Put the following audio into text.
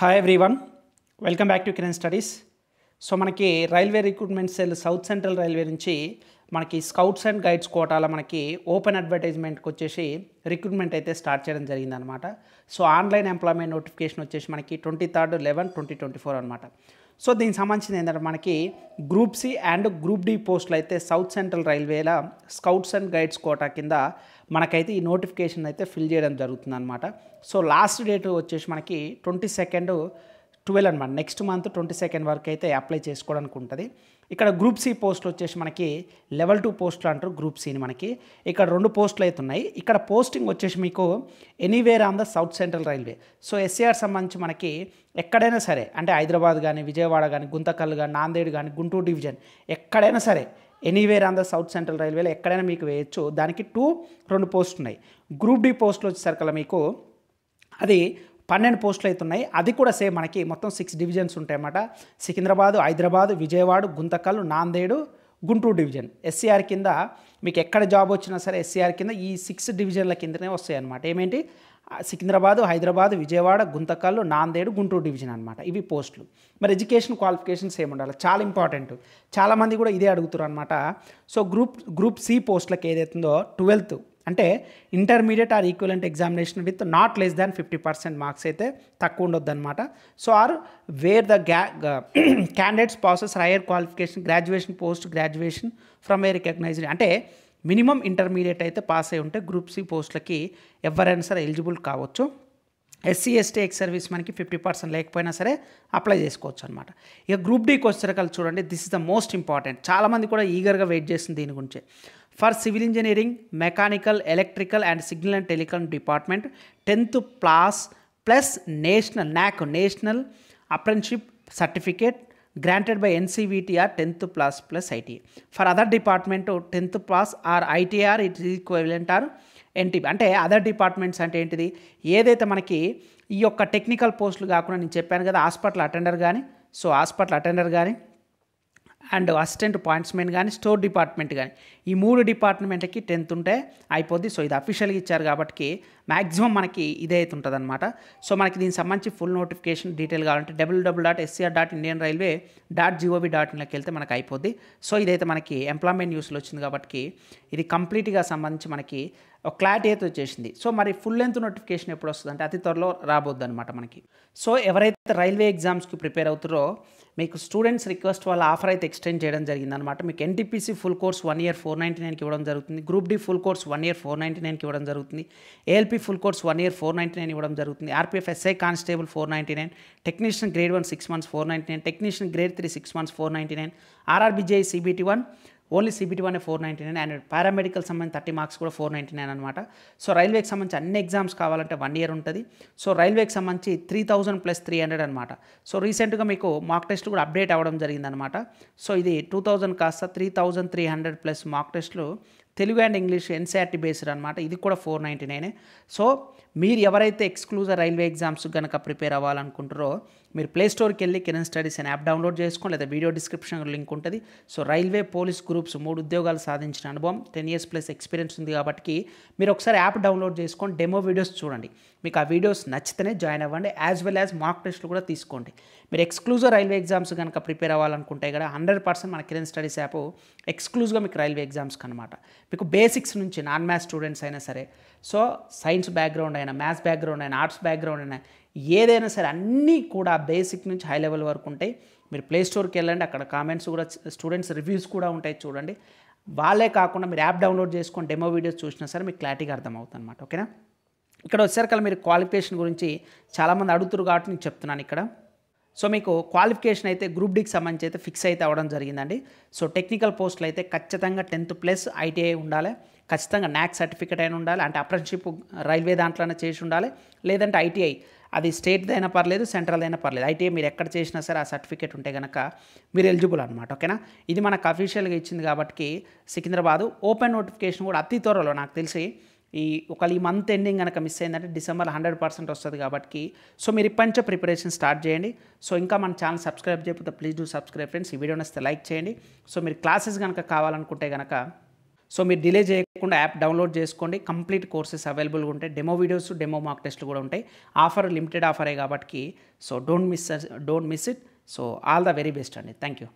Hi everyone, welcome back to Kiran studies. So మనకి railway recruitment cell south central railway నుంచి మనకి scouts and guides కోటాల మనకి open అడ్వర్టైజ్మెంట్కి వచ్చేసి recruitment అయితే స్టార్ట్ చేయడం జరిగిందనమాట. సో ఆన్లైన్ ఎంప్లాయ్మెంట్ నోటిఫికేషన్ వచ్చేసి మనకి 23/11/2024 అనమాట. సో దీనికి సంబంధించింది ఏంటంటే మనకి group C and group D పోస్టులు అయితే సౌత్ సెంట్రల్ రైల్వేల స్కౌట్స్ అండ్ గైడ్స్ కోటా కింద మనకైతే ఈ నోటిఫికేషన్ అయితే ఫిల్ చేయడం జరుగుతుంది అనమాట. సో లాస్ట్ డేట్ వచ్చేసి మనకి 22/12 అనమాట. నెక్స్ట్ మంత్ 22 వరకు అయితే అప్లై చేసుకోవడానికి ఉంటుంది. ఇక్కడ గ్రూప్ సి పోస్టులు వచ్చేసి మనకి లెవెల్ 2 పోస్టులు అంటారు గ్రూప్ సిని. మనకి ఇక్కడ 2 పోస్టులు అయితే ఉన్నాయి. ఇక్కడ పోస్టింగ్ వచ్చేసి మీకు anywhere on the south central railway. So SCR సంబంధించి మనకి ఎక్కడైనా సరే, అంటే హైదరాబాద్ కానీ, విజయవాడ కానీ, గుంతకల్ కానీ, నాందేడ్ కానీ, గుంటూరు డివిజన్ ఎక్కడైనా సరే anywhere on the south central రైల్వేలో ఎక్కడైనా మీకు వేయచ్చు. దానికి 2 పోస్టులు ఉన్నాయి. గ్రూప్ డి పోస్టులు వచ్చేసరికి మీకు అది 12 పోస్టులు అవుతున్నాయి. అది కూడా సేమ్ మనకి మొత్తం 6 డివిజన్స్ ఉంటాయన్నమాట. సికింద్రాబాద్, హైదరాబాద్, విజయవాడ, గుంతకల్, నాందేడు, గుంటూరు డివిజన్. ఎస్సీఆర్ కింద మీకు ఎక్కడ జాబ్ వచ్చినా సరే ఎస్సీఆర్ కింద ఈ 6 డివిజన్ల కిందనే వస్తాయి అన్నమాట. ఏమేంటి? సికింద్రాబాద్, హైదరాబాద్, విజయవాడ, గుంతకల్, నాందేడు, గుంటూరు డివిజన్ అనమాట. ఇవి పోస్టులు. మరి ఎడ్యుకేషన్ క్వాలిఫికేషన్స్ ఏమి ఉండాలి? చాలా ఇంపార్టెంట్. చాలామంది కూడా ఇదే అడుగుతారు అనమాట. సో గ్రూప్ సి పోస్టులకు ఏదైతుందో 12th అంటే intermediate or equivalent examination with not less than 50% marks అయితే తక్కువ ఉండొద్దు అనమాట. So or where the candidates process higher qualification graduation post graduation from a recognised, అంటే మినిమం ఇంటర్మీడియట్ అయితే పాస్ అయి ఉంటే గ్రూప్ సి పోస్టులకి ఎవరైనా సరే ఎలిజిబుల్ కావచ్చు. ఎస్సీ ఎస్టీ ఎక్స్ సర్వీస్ మనకి 50% లేకపోయినా సరే అప్లై చేసుకోవచ్చు అనమాట. ఇక గ్రూప్ డీకి వచ్చేసరికి చూడండి, this is the most important. చాలామంది కూడా ఈగర్గా వెయిట్ చేస్తుంది దీని గురించి. For civil engineering, mechanical, electrical and signal and telecom department 10th class plus national apprenticeship certificate granted by NCVT or 10th class plus ITA. For other department 10th class or ITR it is equivalent or NTP. అంటే other departments అంటే ఏంటిది? ఏదైతే మనకి ఈ యొక్క technical పోస్టులు కాకుండా నేను చెప్పాను కదా, హాస్పిటల్ అటెండర్ కానీ, సో హాస్పిటల్ అటెండర్ కానీ అండ్ అసిస్టెంట్ పాయింట్స్మెన్ కానీ, స్టోర్ డిపార్ట్మెంట్ కానీ, ఈ 3 డిపార్ట్మెంట్కి 10th ఉంటే అయిపోద్ది. సో ఇది అఫీషియల్గా ఇచ్చారు కాబట్టి మ్యాక్సిమం మనకి ఇదే అయితే ఉంటుంది అనమాట. సో మనకి దీనికి సంబంధించి ఫుల్ నోటిఫికేషన్ డీటెయిల్ కావాలంటే www.scr.indianrailway.gov.inలోకి వెళ్తే మనకి అయిపోద్ది. సో ఇదైతే మనకి ఎంప్లాయ్మెంట్ న్యూస్లో వచ్చింది కాబట్టి ఇది కంప్లీట్గా సంబంధించి మనకి ఒక క్లారిటీ అయితే వచ్చేసింది. సో మరి ఫుల్ లెంత్ నోటిఫికేషన్ ఎప్పుడు వస్తుంది అంటే అతి త్వరలో రాబోద్దు అనమాట మనకి. సో ఎవరైతే రైల్వే ఎగ్జామ్స్కి ప్రిపేర్ అవుతారో మీకు స్టూడెంట్స్ రిక్వెస్ట్ వాళ్ళ ఆఫర్ అయితే ఎక్స్టెండ్ చేయడం జరిగిందనమాట. మీకు ఎన్టీపీసీ ఫుల్ కోర్స్ 1 year 499కి ఇవ్వడం జరుగుతుంది. Group D full course 1 year 499కి ఇవ్వడం జరుగుతుంది. ఏఎల్పీ ఫుల్ కోర్స్ 1 year 499 ఇవ్వడం జరుగుతుంది. RPF SI constable 499, technician grade 1 6 months 499, technician grade 3 6 months 499, RRB JE I CBT 1 only CBT 1 499 and paramedical సంబంధించి 30 మార్క్స్ కూడా 499 అనమాట. సో రైల్వేకి సంబంధించి అన్ని ఎగ్జామ్స్ కావాలంటే 1 year ఉంటుంది. సో రైల్వేకి సంబంధించి 3000 + 300 అనమాట. సో రీసెంట్గా మీకు మాక్ టెస్ట్ కూడా అప్డేట్ అవ్వడం జరిగిందనమాట. సో ఇది 2000 కాస్త 3300 ప్లస్ మాక్ టెస్ట్లు Telugu and English NCERT based అనమాట. ఇది కూడా 499. సో మీరు ఎవరైతే ఎక్స్క్లూజివ్ రైల్వే ఎగ్జామ్స్ కనుక ప్రిపేర్ అవ్వాలనుకుంటారో మీరు ప్లే స్టోర్కి వెళ్ళి కిరణ్ స్టడీస్ అనే యాప్ డౌన్లోడ్ చేసుకోండి, లేదా వీడియో డిస్క్రిప్షన్ లింక్ ఉంటుంది. సో రైల్వే, పోలీస్ గ్రూప్స్ 3 ఉద్యోగాలు సాధించిన అనుభవం, 10 years ప్లస్ ఎక్స్పీరియన్స్ ఉంది కాబట్టి మీరు ఒకసారి యాప్ డౌన్లోడ్ చేసుకొని డెమో వీడియోస్ చూడండి. మీకు ఆ వీడియోస్ నచ్చితేనే జాయిన్ అవ్వండి. యాజ్ వెల్ యాజ్ మాక్ టెస్ట్లు కూడా తీసుకోండి. మీరు ఎక్స్క్లూజివ్ రైల్వే ఎగ్జామ్స్ కనుక ప్రిపేర్ అవ్వాలనుకుంటే కూడా 100% మన కిరణ్ స్టడీస్ యాప్ ఎక్స్క్లూజివ్గా మీకు రైల్వే ఎగ్జామ్స్కి అనమాట. మీకు బేసిక్స్ నుంచి నాన్ మ్యాథ్స్ స్టూడెంట్స్ అయినా సరే, సో సైన్స్ బ్యాక్గ్రౌండ్ అయినా, మ్యాథ్స్ బ్యాక్గ్రౌండ్ అయినా, ఆర్ట్స్ బ్యాక్గ్రౌండ్ అయినా, ఏదైనా సరే అన్నీ కూడా బేసిక్ నుంచి హై లెవెల్ వరకు ఉంటాయి. మీరు ప్లే స్టోర్కి వెళ్ళండి, అక్కడ కామెంట్స్ కూడా స్టూడెంట్స్ రివ్యూస్ కూడా ఉంటాయి చూడండి. వాళ్ళే కాకుండా మీరు యాప్ డౌన్లోడ్ చేసుకొని డెమో వీడియోస్ చూసినా సరే మీకు క్లారిటీగా అర్థమవుతుంది అనమాట. ఓకేనా? ఇక్కడ వచ్చేసరికి మీరు క్వాలిఫికేషన్ గురించి చాలామంది అడుగుతారు కాబట్టి నేను చెప్తున్నాను ఇక్కడ. సో మీకు క్వాలిఫికేషన్ అయితే గ్రూప్ డీకి సంబంధించి అయితే ఫిక్స్ అయితే అవ్వడం జరిగిందండి. సో టెక్నికల్ పోస్టులు అయితే ఖచ్చితంగా 10th ప్లస్ ఐటీఐ ఉండాలి, ఖచ్చితంగా నాక్ సర్టిఫికేట్ అయినా ఉండాలి, అంటే అప్రెంటిస్షిప్ రైల్వే దాంట్లోనే చేసి ఉండాలి, లేదంటే ఐటీఐ అది స్టేట్ అయినా పర్లేదు, సెంట్రల్ అయినా పర్లేదు, ఐటీఐ మీరు ఎక్కడ చేసినా సరే ఆ సర్టిఫికేట్ ఉంటే కనుక మీరు ఎలిజిబుల్ అనమాట. ఓకేనా? ఇది మనకు అఫీషియల్గా ఇచ్చింది కాబట్టి సికింద్రాబాద్ ఓపెన్ నోటిఫికేషన్ కూడా అతి త్వరలో నాకు తెలిసి ఒకవేళ ఈ మంత్ ఎండింగ్ కనుక మిస్ అయిందంటే డిసెంబర్ 100% వస్తుంది కాబట్టి సో మీరు ఇప్పటి నుంచే ప్రిపరేషన్ స్టార్ట్ చేయండి. సో ఇంకా మన ఛానల్ సబ్స్క్రైబ్ చేయకపోతే ప్లీజ్ డూ సబ్స్క్రైబ్ ఫ్రెండ్స్. ఈ వీడియో నచ్చితే లైక్ చేయండి. సో మీరు క్లాసెస్ కనుక కావాలనుకుంటే కనుక సో మీరు డిలే చేయకుండా యాప్ డౌన్లోడ్ చేసుకోండి. కంప్లీట్ కోర్సెస్ అవైలబుల్గా ఉంటాయి. డెమో వీడియోస్, డెమో మాక్ టెస్ట్లు కూడా ఉంటాయి. ఆఫర్ లిమిటెడ్ ఆఫరే కాబట్టి so don't miss it. So all the very best అండి. Thank you.